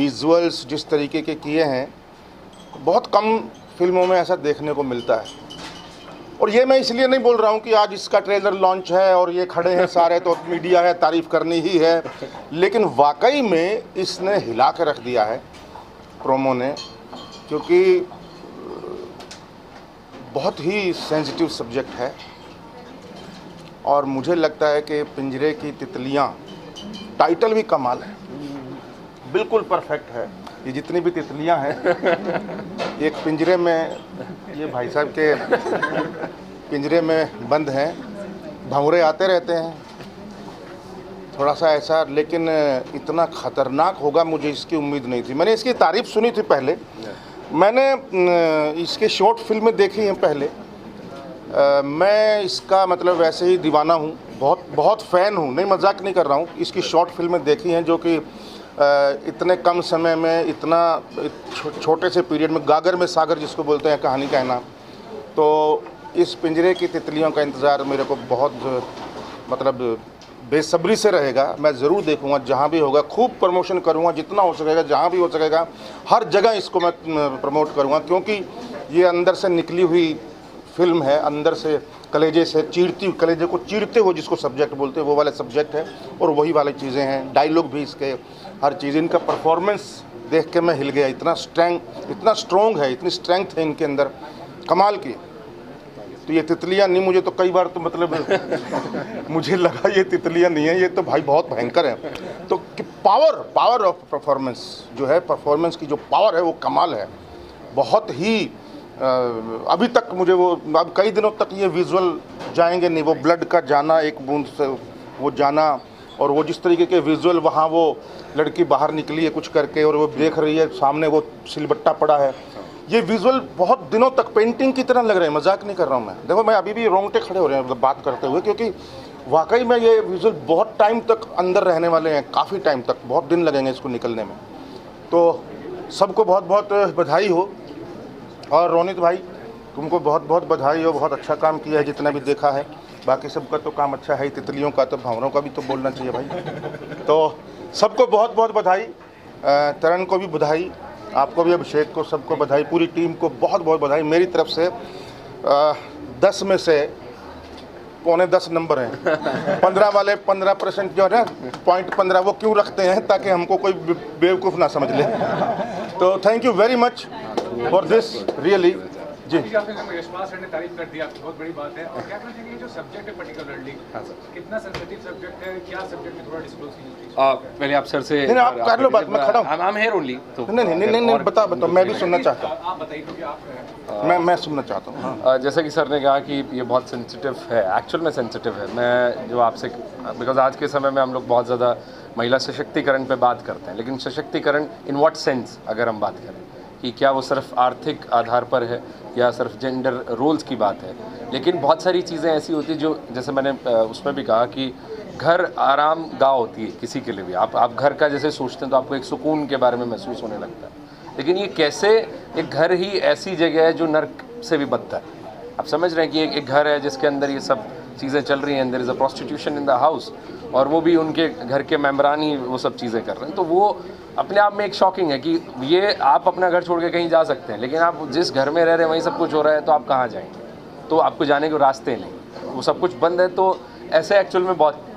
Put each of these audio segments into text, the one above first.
Visuals जिस तरीके के किए हैं, बहुत कम फिल्मों में ऐसा देखने को मिलता है। और ये मैं इसलिए नहीं बोल रहा हूँ कि आज इसका ट्रेलर लॉन्च है और ये खड़े हैं सारे तो मीडिया है, तारीफ़ करनी ही है, लेकिन वाकई में इसने हिला के रख दिया है प्रोमो ने, क्योंकि बहुत ही सेंसिटिव सब्जेक्ट है। और मुझे लगता है कि पिंजरे की तितलियाँ, टाइटल भी कमाल है, बिल्कुल परफेक्ट है। ये जितनी भी तितलियाँ हैं एक पिंजरे में, ये भाई साहब के पिंजरे में बंद हैं, भंवरे आते रहते हैं, थोड़ा सा ऐसा, लेकिन इतना ख़तरनाक होगा मुझे इसकी उम्मीद नहीं थी। मैंने इसकी तारीफ़ सुनी थी पहले, मैंने इसके शॉर्ट फिल्में देखी हैं पहले। मैं इसका मतलब वैसे ही दीवाना हूँ, बहुत फ़ैन हूँ, नहीं मजाक नहीं कर रहा हूँ। इसकी शॉर्ट फिल्में देखी हैं जो कि इतने कम समय में, इतना छोटे से पीरियड में, गागर में सागर जिसको बोलते हैं कहानी कहना। तो इस पिंजरे की तितलियों का इंतज़ार मेरे को बहुत मतलब बेसब्री से रहेगा। मैं ज़रूर देखूंगा, जहाँ भी होगा खूब प्रमोशन करूंगा, जितना हो सकेगा, जहाँ भी हो सकेगा हर जगह इसको मैं प्रमोट करूंगा, क्योंकि ये अंदर से निकली हुई फिल्म है, अंदर से कलेजे से चीरती, कलेजे को चीरते हो जिसको सब्जेक्ट बोलते हैं, वो वाले सब्जेक्ट है और वही वाली चीज़ें हैं। डायलॉग भी इसके, हर चीज़, इनका परफॉर्मेंस देख के मैं हिल गया। इतना स्ट्रॉन्ग है, इतनी स्ट्रेंथ है इनके अंदर, कमाल की। तो ये तितलियाँ नहीं, मुझे तो कई बार तो मतलब मुझे लगा ये तितलियाँ नहीं है, ये तो भाई बहुत भयंकर है। तो कि पावर ऑफ परफॉर्मेंस जो है, परफॉर्मेंस की जो पावर है वो कमाल है, बहुत ही अभी तक मुझे वो, अब कई दिनों तक ये विजुअल जाएंगे नहीं, वो ब्लड का जाना, एक बूंद से वो जाना, और वो जिस तरीके के विजुअल, वहाँ वो लड़की बाहर निकली है कुछ करके और वो देख रही है सामने वो सिलबट्टा पड़ा है, ये विजुअल बहुत दिनों तक पेंटिंग की तरह लग रहे हैं, मजाक नहीं कर रहा हूँ मैं। देखो मैं अभी भी रोंगटे खड़े हो रहे हैं मतलब बात करते हुए, क्योंकि वाकई में ये विजुअल बहुत टाइम तक अंदर रहने वाले हैं, काफ़ी टाइम तक, बहुत दिन लगेंगे इसको निकलने में। तो सबको बहुत बहुत बधाई हो, और रोनित भाई तुमको बहुत बहुत बधाई हो, बहुत अच्छा काम किया है जितना भी देखा है। बाकी सबका तो काम अच्छा है, तितलियों का तो, भंवरों का भी तो बोलना चाहिए भाई। तो सबको बहुत बहुत बधाई, तरण को भी बधाई, आपको भी, अभिषेक को, सबको बधाई, पूरी टीम को बहुत बहुत बधाई मेरी तरफ से। 10 में से 9.25 नंबर हैं। 15 वाले 15% जो है ना, पॉइंट 15 वो क्यों रखते हैं, ताकि हमको कोई बेवकूफ़ ना समझ ले। तो thank you very much for this, really जी। यशपाल सर ने तारीफ कर दी, आपकी बहुत बड़ी बात है। और क्या कहना चाहिए जो सब्जेक्ट है पर्टिकुलरली, कितना सेंसिटिव सब्जेक्ट है, क्या सब्जेक्ट में थोड़ा डिस्क्लोज कीजिए। पहले आप सर से, नहीं आप कर लो बात, मैं खड़ा हूँ। I'm here only, तो नहीं बताओ, मैं भी सुनना चाहता हूँ। आप बताइए क्योंकि आप मैं सुनना चाहता हूँ। हाँ। जैसे कि सर ने कहा कि ये बहुत सेंसिटिव है, एक्चुअल में सेंसिटिव है। मैं जो आपसे, बिकॉज आज के समय में हम लोग बहुत ज़्यादा महिला सशक्तिकरण पे बात करते हैं, लेकिन सशक्तिकरण इन व्हाट सेंस अगर हम बात करें कि क्या वो सिर्फ आर्थिक आधार पर है या सिर्फ जेंडर रोल्स की बात है, लेकिन बहुत सारी चीज़ें ऐसी होती है जो, जैसे मैंने उसमें भी कहा कि घर आराम गाह होती है किसी के लिए भी। आप घर का जैसे सोचते हैं तो आपको एक सुकून के बारे में महसूस होने लगता है, लेकिन ये कैसे एक घर ही ऐसी जगह है जो नर्क से भी बदतर है। आप समझ रहे हैं कि एक घर है जिसके अंदर ये सब चीज़ें चल रही हैं, there is a prostitution in the house, और वो भी उनके घर के मेम्बरान ही वो सब चीज़ें कर रहे हैं। तो वो अपने आप में एक शॉकिंग है कि ये आप अपना घर छोड़ के कहीं जा सकते हैं, लेकिन आप जिस घर में रह रहे हैं वहीं सब कुछ हो रहा है, तो आप कहाँ जाएंगे? तो आपको जाने के रास्ते नहीं, वो सब कुछ बंद है। तो ऐसे एक्चुअल में बहुत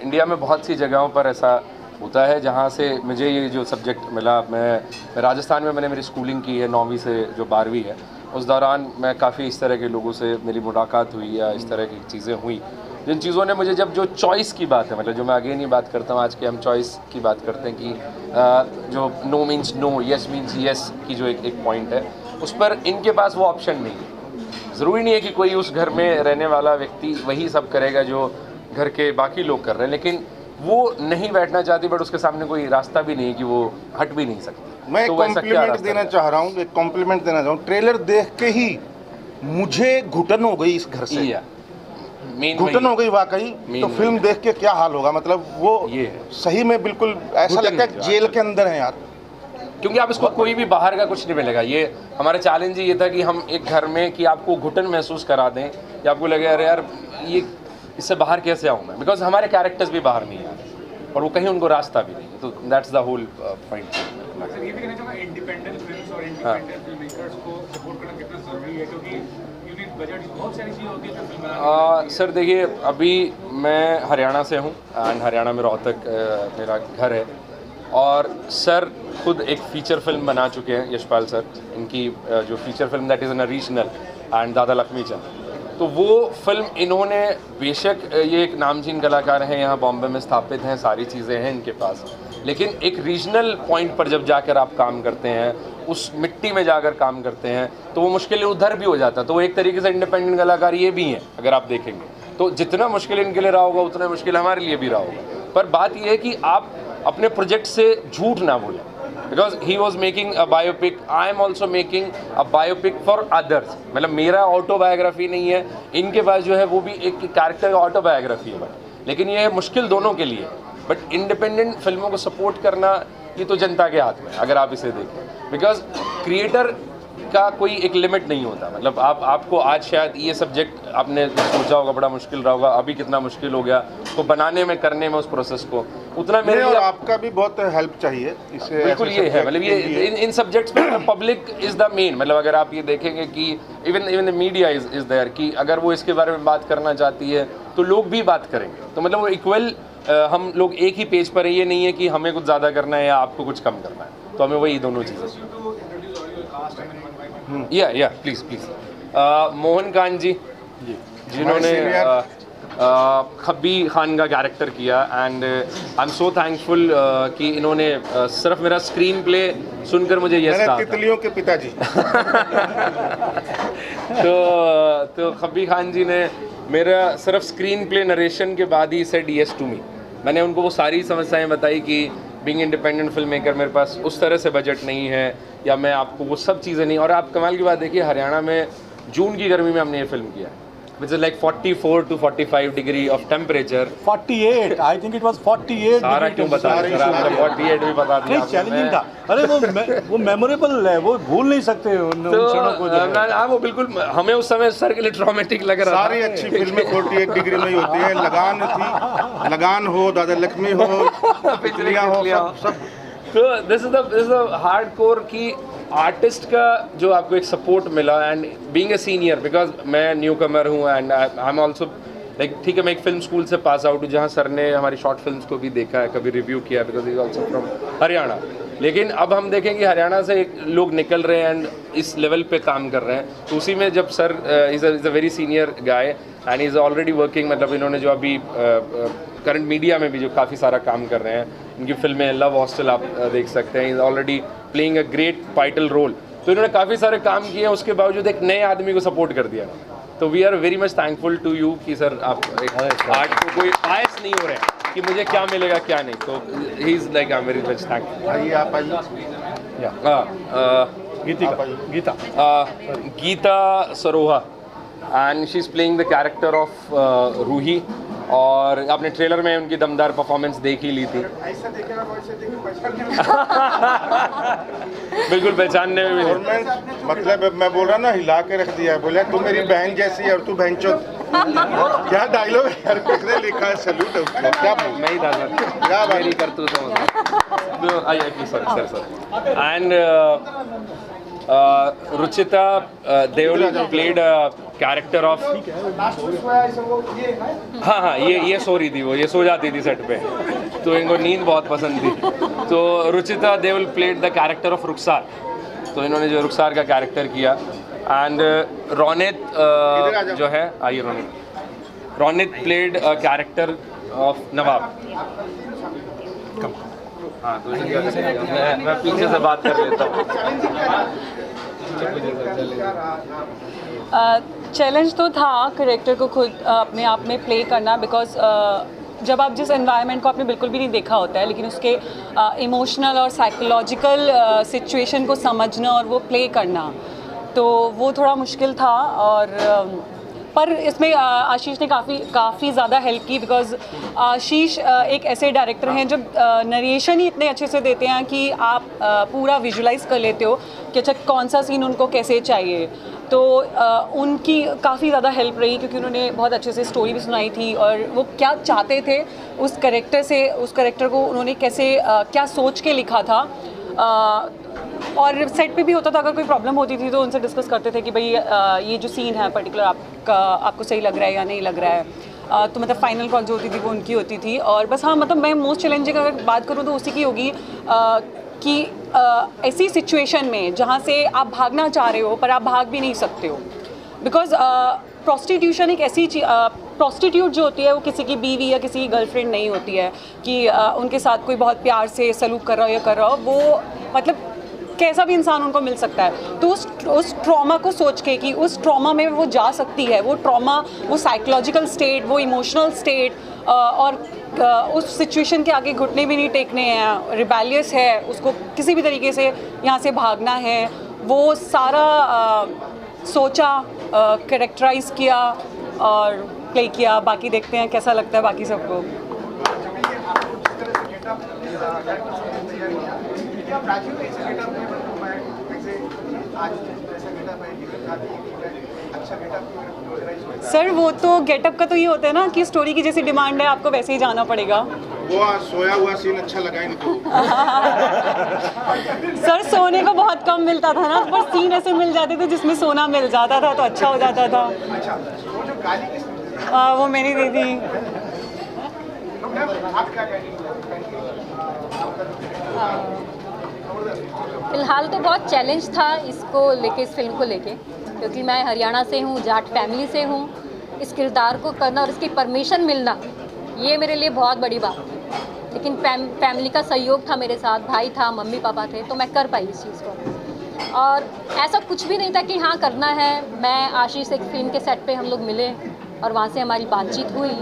इंडिया में बहुत सी जगहों पर ऐसा होता है जहाँ से मुझे ये जो सब्जेक्ट मिला। मैं राजस्थान में मैंने मेरी स्कूलिंग की है, 9वीं से जो 12वीं है, उस दौरान मैं काफ़ी इस तरह के लोगों से मेरी मुलाकात हुई या इस तरह की चीज़ें हुई, जिन चीज़ों ने मुझे, जब जो चॉइस की बात है, मतलब जो मैं आगे नहीं बात करता हूँ, आज के हम चॉइस की बात करते हैं कि जो no means no, yes means yes की जो एक पॉइंट है, उस पर इनके पास वो ऑप्शन नहीं है। ज़रूरी नहीं है कि कोई उस घर में रहने वाला व्यक्ति वही सब करेगा जो घर के बाकी लोग कर रहे हैं, लेकिन वो नहीं बैठना चाहती, बट उसके सामने कोई रास्ता भी नहीं है कि वो हट भी नहीं सकती। मैं एक कॉम्प्लीमेंट देना चाह रहा हूँ, एक कॉम्प्लीमेंट देना चाहूँ। ट्रेलर देख के ही मुझे घुटन हो गई इस घर से, घुटन हो गई वाकई। तो फिल्म देख के क्या हाल होगा, मतलब वो सही में बिल्कुल ऐसा लगता है जेल के अंदर है यार, क्योंकि आप इसको कोई भी बाहर का कुछ नहीं मिलेगा। ये हमारा चैलेंज ये था कि हम एक घर में कि आपको घुटन महसूस करा दें, या आपको लगे अरे यार ये इससे बाहर कैसे आऊँ मैं, बिकॉज हमारे कैरेक्टर्स भी बाहर नहीं आ रहे। और वो कहीं उनको रास्ता भी नहीं है, तो that's the whole point. Sir ये भी कहना चाहूँगा इंडिपेंडेंट फिल्म्स और इंडिपेंडेंट फिल्म मेकर्स को सपोर्ट करना कितना ज़रूरी है, क्योंकि यूनिट बजट बहुत सारी चीज़ें होती है जो फिल्म बनाने सर देखिए, अभी मैं हरियाणा से हूँ एंड हरियाणा में रोहतक मेरा घर है, और सर खुद एक फ़ीचर फिल्म बना चुके हैं, यशपाल सर। इनकी जो feature film that is in a regional and दादा लक्ष्मी चंद, तो वो फिल्म इन्होंने, बेशक ये एक नामचीन कलाकार हैं, यहाँ बॉम्बे में स्थापित हैं, सारी चीज़ें हैं इनके पास, लेकिन एक रीजनल पॉइंट पर जब जाकर आप काम करते हैं, उस मिट्टी में जाकर काम करते हैं, तो वो मुश्किल उधर भी हो जाता है। तो वो एक तरीके से इंडिपेंडेंट कलाकार ये भी हैं, अगर आप देखेंगे तो जितना मुश्किल इनके लिए रहा होगा उतना मुश्किल हमारे लिए भी रहा होगा। पर बात ये है कि आप अपने प्रोजेक्ट से झूठ ना बोलें, because he was making a biopic, I am also making a biopic for others. मतलब मेरा ऑटोबायोग्राफी नहीं है, इनके पास जो है वो भी एक कैरेक्टर का ऑटोबायोग्राफी है, बट लेकिन ये मुश्किल दोनों के लिए। बट इंडिपेंडेंट फिल्मों को सपोर्ट करना ये तो जनता के हाथ में, अगर आप इसे देखें, बिकॉज क्रिएटर का कोई एक लिमिट नहीं होता। मतलब आपको आज शायद ये सब्जेक्ट आपने सोचा होगा बड़ा मुश्किल रहा होगा, अभी कितना मुश्किल हो गया तो बनाने में, करने में, उस प्रोसेस को उतना मेरे और लिए आपका भी बहुत हेल्प चाहिए इसे। बिल्कुल ये है, मतलब ये इन सब्जेक्ट्स पे पब्लिक इज द मेन। मतलब अगर आप ये देखेंगे कि even the media is there, कि अगर वो इसके बारे में बात करना चाहती है तो लोग भी बात करेंगे। तो मतलब वो इक्वल, हम लोग एक ही पेज पर है, ये नहीं है कि हमें कुछ ज़्यादा करना है या आपको कुछ कम करना है, तो हमें वही दोनों चीज़ें। या प्लीज़ मोहन कान जी, जिन्होंने खब्बी खान का कैरेक्टर किया, and I am so thankful कि इन्होंने सिर्फ मेरा स्क्रीन प्ले सुनकर मुझे यस कहा। तितलियों के पिताजी तो खब्बी खान जी ने मेरा सिर्फ स्क्रीन प्ले नरेशन के बाद ही सेड यस टू मी। मैंने उनको वो सारी समस्याएं बताई कि बीइंग इंडिपेंडेंट फिल्म मेकर मेरे पास उस तरह से बजट नहीं है, या मैं आपको वो सब चीज़ें नहीं। और आप कमाल की बात देखिए, हरियाणा में जून की गर्मी में हमने ये फिल्म किया, which is like 44 to 45 degree of temperature. 48, I think it was 48। सारा क्यों बता रहे हैं? आपने 48 भी बता दिया। नहीं, चैलेंजिंग था। अरे वो मेमोरेबल है, वो भूल नहीं सकते उन क्षणों को। हाँ, वो बिल्कुल हमें उस समय सर के लिए ट्रॉमेटिक लग रहा था। सारी अच्छी फिल्में 48 डिग्री में ही होती है। लगान थी, लगान हो, दादा लक्ष्मी हो, तितलियां हो, सब। तो दिस इज द हार्डकोर की आर्टिस्ट का जो आपको एक सपोर्ट मिला, and being a senior, because मैं न्यू कमर हूँ and I am also like, ठीक है, मैं एक फिल्म स्कूल से पास आउट हूँ जहाँ सर ने हमारी शॉर्ट फिल्म्स को भी देखा है, कभी रिव्यू किया, because is also from Haryana. लेकिन अब हम देखें कि हरियाणा से एक लोग निकल रहे हैं एंड इस लेवल पे काम कर रहे हैं, तो उसी में जब sir is a very senior guy and is already working, मतलब इन्होंने जो अभी करंट मीडिया में भी जो काफ़ी सारा काम कर रहे हैं, इनकी फिल्में लव हॉस्टल आप देख सकते हैं, is already playing a great pivotal role. तो इन्होंने काफ़ी सारे काम किए हैं, उसके बावजूद एक नए आदमी को सपोर्ट कर दिया। तो we are very much thankful to you कि सर आप आर्ट को कोई बायस नहीं हो रहे हैं कि मुझे क्या मिलेगा क्या नहीं। तो he is like I am very much thankful. आइए आप आइए। Geeta Saroha, and she is playing the character of Ruhi, और आपने ट्रेलर में उनकी दमदार परफॉर्मेंस देख ही ली थी। बिल्कुल पहचानने में भी और मैं मतलब मैं बोल रहा ना, हिला के रख दिया है। बोला तू मेरी बहन जैसी है और तू बहन चो। क्या डायलॉग है यार, किसने लिखा है? सैल्यूट है उसको। क्या बोल, मैं ही था सर, क्या बात मेरी करतूत है। आइए please sir. And Ruchita Deol played character of, हाँ ये सो रही थी, वो ये सो जाती थी सेट पे, तो इनको नींद बहुत पसंद थी। तो Ruchita Deol played the character of Rukhsar, तो इन्होंने जो रुखसार का कैरेक्टर किया। एंड रोनित जो है, आइए रोनित प्लेड कैरेक्टर ऑफ नवाब। हाँ, तो मैं पीछे से बात कर लेता हूँ। चैलेंज तो था कैरेक्टर को खुद अपने आप में प्ले करना, बिकॉज जब आप जिस एनवायरनमेंट को आपने बिल्कुल भी नहीं देखा होता है, लेकिन उसके इमोशनल और साइकोलॉजिकल सिचुएशन को समझना और वो प्ले करना, तो वो थोड़ा मुश्किल था। और पर इसमें आशीष ने काफ़ी ज़्यादा हेल्प की, बिकॉज आशीष एक ऐसे डायरेक्टर हैं जो नरेशन ही इतने अच्छे से देते हैं कि आप पूरा विजुलाइज कर लेते हो कि अच्छा कौन सा सीन उनको कैसे चाहिए। तो उनकी काफ़ी ज़्यादा हेल्प रही, क्योंकि उन्होंने बहुत अच्छे से स्टोरी भी सुनाई थी और वो क्या चाहते थे उस कैरेक्टर को उन्होंने कैसे क्या सोच के लिखा था। और सेट पे भी होता था, अगर कोई प्रॉब्लम होती थी तो उनसे डिस्कस करते थे कि भाई ये जो सीन है पर्टिकुलर आपको सही लग रहा है या नहीं लग रहा है। तो मतलब फाइनल कॉल जो होती थी वो उनकी होती थी। और बस हाँ, मतलब मैं मोस्ट चैलेंजिंग अगर बात करूँ तो उसी की होगी कि ऐसी सिचुएशन में जहाँ से आप भागना चाह रहे हो पर आप भाग भी नहीं सकते हो, बिकॉज प्रोस्टिट्यूशन एक ऐसी प्रोस्टिट्यूट जो होती है वो किसी की बीवी या किसी की गर्लफ्रेंड नहीं होती है कि उनके साथ कोई बहुत प्यार से सलूक कर रहा हो या कर रहा हो, वो मतलब कैसा भी इंसान उनको मिल सकता है। तो उस ट्रॉमा को सोच के कि उस ट्रॉमा में वो जा सकती है, वो ट्रॉमा, वो साइकोलॉजिकल स्टेट, वो इमोशनल स्टेट, और उस सिचुएशन के आगे घुटने भी नहीं टेकने हैं, रिबेलियस है, उसको किसी भी तरीके से यहाँ से भागना है, वो सारा सोचा, कैरेक्टराइज किया और प्ले किया। बाकी देखते हैं कैसा लगता है बाकी सबको। सर वो तो गेटअप का तो ये होता है ना कि स्टोरी की जैसी डिमांड है आपको वैसे ही जाना पड़ेगा। वो सोया हुआ सीन अच्छा लगा इनको। सर सोने को बहुत कम मिलता था ना, पर सीन ऐसे मिल जाते थे जिसमें सोना मिल जाता था तो अच्छा हो जाता था। वो मेरी दीदी। फिलहाल तो बहुत चैलेंज था इसको लेके, इस फिल्म को लेके, क्योंकि मैं हरियाणा से हूँ, जाट फैमिली से हूँ। इस किरदार को करना और इसकी परमिशन मिलना, ये मेरे लिए बहुत बड़ी बात थी। लेकिन फैमिली का सहयोग था मेरे साथ, भाई था, मम्मी पापा थे, तो मैं कर पाई इस चीज़ को। और ऐसा कुछ भी नहीं था कि हाँ करना है। मैं आशीष एक फिल्म के सेट पे हम लोग मिले और वहाँ से हमारी बातचीत हुई।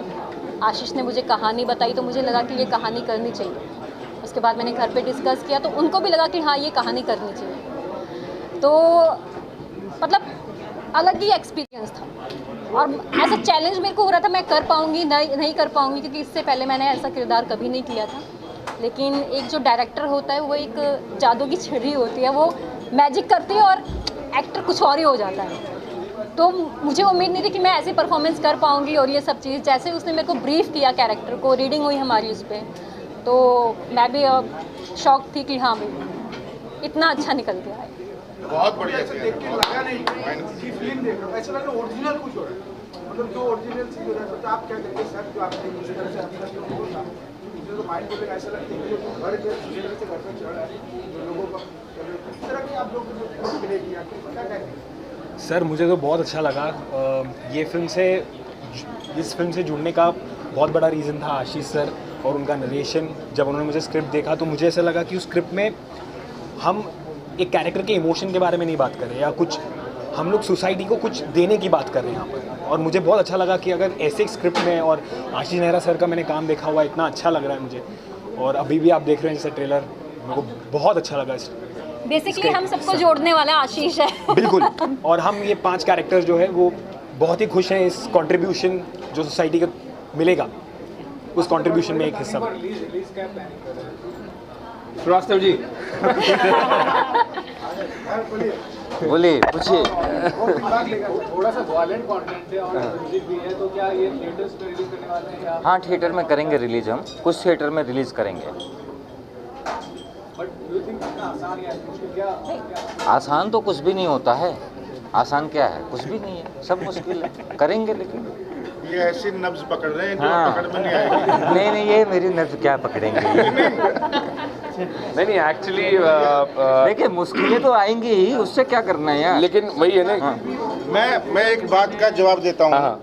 आशीष ने मुझे कहानी बताई तो मुझे लगा कि ये कहानी करनी चाहिए। उसके बाद मैंने घर पे डिस्कस किया तो उनको भी लगा कि हाँ ये कहानी करनी चाहिए। तो मतलब अलग ही एक्सपीरियंस था और ऐसा चैलेंज मेरे को हो रहा था मैं कर पाऊँगी नहीं कर पाऊँगी, क्योंकि इससे पहले मैंने ऐसा किरदार कभी नहीं किया था। लेकिन एक जो डायरेक्टर होता है वो एक जादू की छड़ी होती है, वो मैजिक करती है और एक्टर कुछ और ही हो जाता है। तो मुझे उम्मीद नहीं थी कि मैं ऐसी परफॉर्मेंस कर पाऊँगी। और ये सब चीज़ जैसे उसने मेरे को ब्रीफ किया कैरेक्टर को, रीडिंग हुई हमारी उस पर, तो मैं भी शौक थी कि हाँ भाई इतना अच्छा निकल गया है। बहुत बढ़िया देख के लगा नहीं कि फिल्म देख रहा हूँ, ऐसा लगा ओरिजिनल कुछ हो रहा है, मतलब जो ओरिजिनल चीज हो रहा है। तो आप क्या कहते हैं सर, जो आपने इस तरह से अपना जो बोला, मुझे तो माइंड बोलेगा ऐसा लगता है कि जो घर के दूसरे से घर पर चढ़ रहा है, जो लोगों का इस तरह की आप लोग को मिलेगी, आपको क्या कहते हैं? सर मुझे तो बहुत अच्छा लगा। ये फिल्म से, इस फिल्म से जुड़ने का बहुत बड़ा रीज़न था आशीष सर और उनका नरेशन। जब उन्होंने मुझे स्क्रिप्ट देखा तो मुझे ऐसा लगा कि उस स्क्रिप्ट में हम एक कैरेक्टर के इमोशन के बारे में नहीं बात कर रहे, या कुछ हम लोग सोसाइटी को कुछ देने की बात कर रहे हैं यहाँ पर। और मुझे बहुत अच्छा लगा कि अगर ऐसे एक स्क्रिप्ट में, और आशीष नेहरा सर का मैंने काम देखा हुआ, इतना अच्छा लग रहा है मुझे। और अभी भी आप देख रहे हैं जैसे ट्रेलर, मेरे को बहुत अच्छा लगा। बेसिकली हम सबको जोड़ने वाला आशीष है। बिल्कुल। और हम ये 5 कैरेक्टर्स जो है वो बहुत ही खुश हैं इस कंट्रीब्यूशन जो सोसाइटी को मिलेगा, उस कंट्रीब्यूशन में एक हिस्सा। श्रीवास्तव जी बोलिए, पूछिए। थोड़ा सा वायलेंट कंटेंट है और म्यूजिक भी है, तो क्या ये थिएटर्स में रिलीज करने वाले हैं या? हाँ, थिएटर में करेंगे रिलीज, हम कुछ थिएटर में रिलीज करेंगे। बट यू थिंक इतना आसान या मुश्किल क्या? आसान तो कुछ भी नहीं होता है। आसान क्या है? कुछ भी नहीं है, सब मुश्किल है। करेंगे, लेकिन ये ऐसी नब्ज पकड़ रहे हैं जो हाँ। पकड़ में नहीं आएगी। नहीं, ये मेरी नब्ज क्या पकड़ेंगे। नहीं एक्चुअली देखिए मुश्किलें तो आएंगी ही, उससे क्या करना है यार। लेकिन वही है ना। हाँ। मैं एक बात का जवाब देता हूँ। हाँ।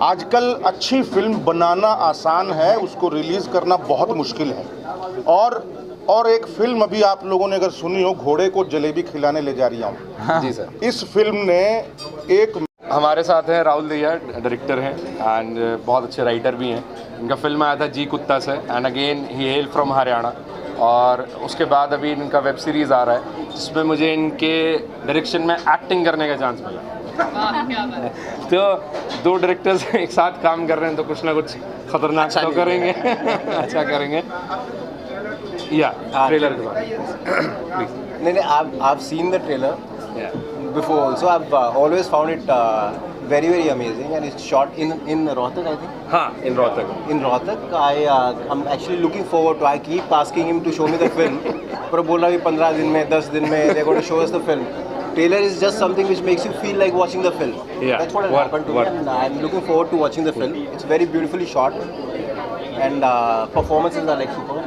आजकल अच्छी फिल्म बनाना आसान है, उसको रिलीज करना बहुत मुश्किल है। और एक फिल्म अभी आप लोगों ने अगर सुनी हो, घोड़े को जलेबी खिलाने ले जा रही हूँ। जी सर। इस फिल्म ने एक, हमारे साथ हैं राहुल दैया, डायरेक्टर हैं एंड बहुत अच्छे राइटर भी हैं। इनका फिल्म आया था जी कुत्ता से, and again he hello from Haryana. और उसके बाद अभी इनका वेब सीरीज़ आ रहा है जिसमें मुझे इनके डायरेक्शन में एक्टिंग करने का चांस मिला। तो 2 डायरेक्टर्स एक साथ काम कर रहे हैं तो कुछ ना कुछ खतरनाक तो करेंगे। अच्छा करेंगे। या ट्रेलर के बाद नहीं, आप seen the trailer. before also. I've always found it very very amazing, and it's shot in Rohtak, I think. हाँ, in Rohtak. In Rohtak, I'm actually looking forward to. I keep asking him to show me the film, पर बोल रहा है 15 दिन में 10 दिन में they're going to show us the film. Trailer is just something which makes you feel like watching the film. Yeah, That's what happened to me, and I'm looking forward to watching the film. It's very beautifully shot, and performances are like super.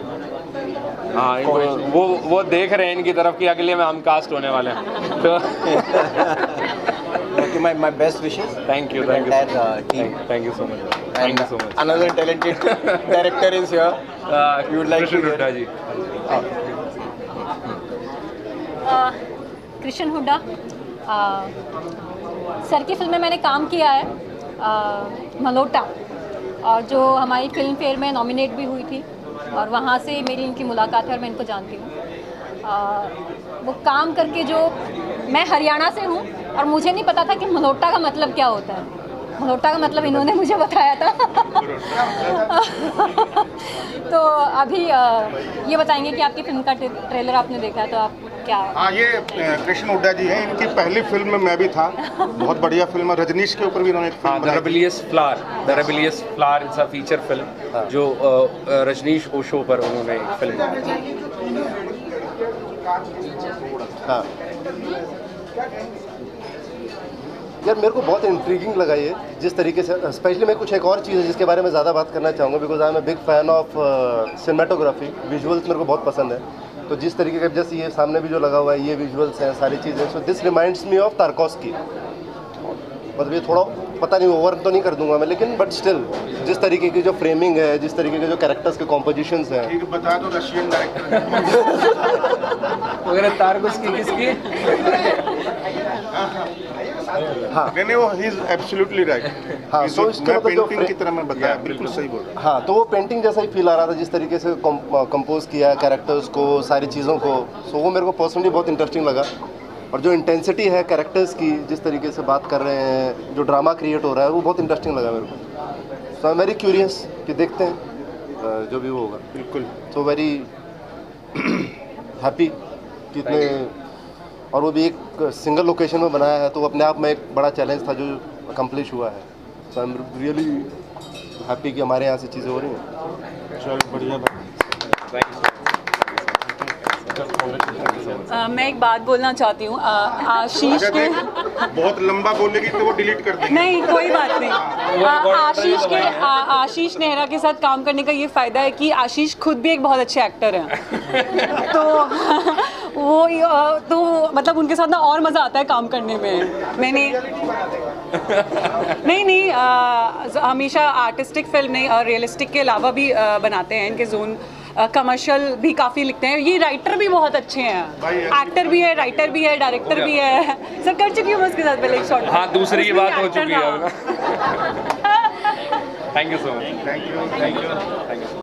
हाँ, वो देख रहे हैं इनकी तरफ कि अगले में हम कास्ट होने वाले हैं तो Okay, my best wishes. Thank you, to thank you. the entire team. Thank you so much. And Thank you so much. another talented director is here. You would like to Krishna hear? Hooda ji. Krishna Hooda sir की film में मैंने काम किया है, मलोटा, और जो हमारी film fair में नॉमिनेट भी हुई थी, और वहाँ से मेरी इनकी मुलाकात है और मैं इनको जानती हूँ। वो काम करके जो, मैं हरियाणा से हूँ और मुझे नहीं पता था कि मलोटा का मतलब क्या होता है। मलोटा का मतलब इन्होंने मुझे बताया था तो अभी ये बताएंगे कि आपकी फिल्म का ट्रेलर आपने देखा है तो आप क्या? हाँ, ये कृष्ण हुड्डा जी हैं, इनकी पहली फिल्म में मैं भी था, बहुत बढ़िया फिल्म है। रजनीश के ऊपर भी इन्होंने एक फिल्म द बनाई थी। Rebellious flower it's a feature film जो रजनीश ओशो पर उन्होंने एक फिल्म बनाई थी। हाँ यार, मेरे को बहुत इंट्रीगिंग लगा ये, जिस तरीके से, स्पेशली मैं कुछ एक और चीज़ है जिसके बारे में ज़्यादा बात करना चाहूँगा, because I am a big fan of cinematography, visuals मेरे को बहुत पसंद है। तो जिस तरीके का, जैसे ये सामने भी जो लगा हुआ है, ये विजुअल्स हैं, सारी चीज़ें, so this reminds me of Tarkovsky. मतलब ये थोड़ा, पता नहीं ओवर तो नहीं कर दूंगा मैं, लेकिन बट स्टिल जिस तरीके की जो फ्रेमिंग है, जिस तरीके के जो कैरेक्टर्स के कॉम्पोजिशंस हैं। ठीक, बता दो रशियन डायरेक्टर वगैरह तारकोस्की किसकी? हाँ, नहीं वो ही इज एब्सोल्युटली राइट। हाँ, सो इसके मतलब जो पेंटिंग की तरह मैं बताया, बिल्कुल सही बोल रहा। हाँ, तो वो पेंटिंग जैसा ही फील आ रहा था, जिस तरीके से कंपोज किया है कैरेक्टर्स को, सारी चीज़ों को, सो वो मेरे को पर्सनली बहुत इंटरेस्टिंग लगा। और जो इंटेंसिटी है कैरेक्टर्स की, जिस तरीके से बात कर रहे हैं, जो ड्रामा क्रिएट हो रहा है, वो बहुत इंटरेस्टिंग लगा मेरे को। सो आई एम वेरी क्यूरियस कि देखते हैं जो भी वो होगा। बिल्कुल। सो वेरी हैप्पी कि इतने, और वो भी एक सिंगल लोकेशन में बनाया है, तो वो अपने आप में एक बड़ा चैलेंज था जो अकम्प्लिश हुआ है। सो आई एम रियली हैप्पी कि हमारे यहाँ से चीज़ें हो रही हैं। चल बढ़िया बात। मैं एक बात बोलना चाहती हूँ, आशीष के बहुत लंबा बोलेगी तो वो डिलीट कर देंगे। नहीं, कोई बात नहीं। आशीष नेहरा के साथ काम करने का ये फ़ायदा है कि आशीष खुद भी एक बहुत अच्छे एक्टर हैं तो वो तो मतलब उनके साथ ना और मज़ा आता है काम करने में। मैंने नहीं हमेशा आर्टिस्टिक फिल्म नहीं और रियलिस्टिक के अलावा भी बनाते हैं इनके जोन, कमर्शियल भी काफ़ी लिखते हैं। ये राइटर भी बहुत अच्छे हैं, एक्टर भी है, राइटर भी है, डायरेक्टर भी है। सर कर चुकी हूँ मैं उसके साथ पहले एक शॉट। हाँ, दूसरी की बात हो चुकी है। Thank you so much. Thank you.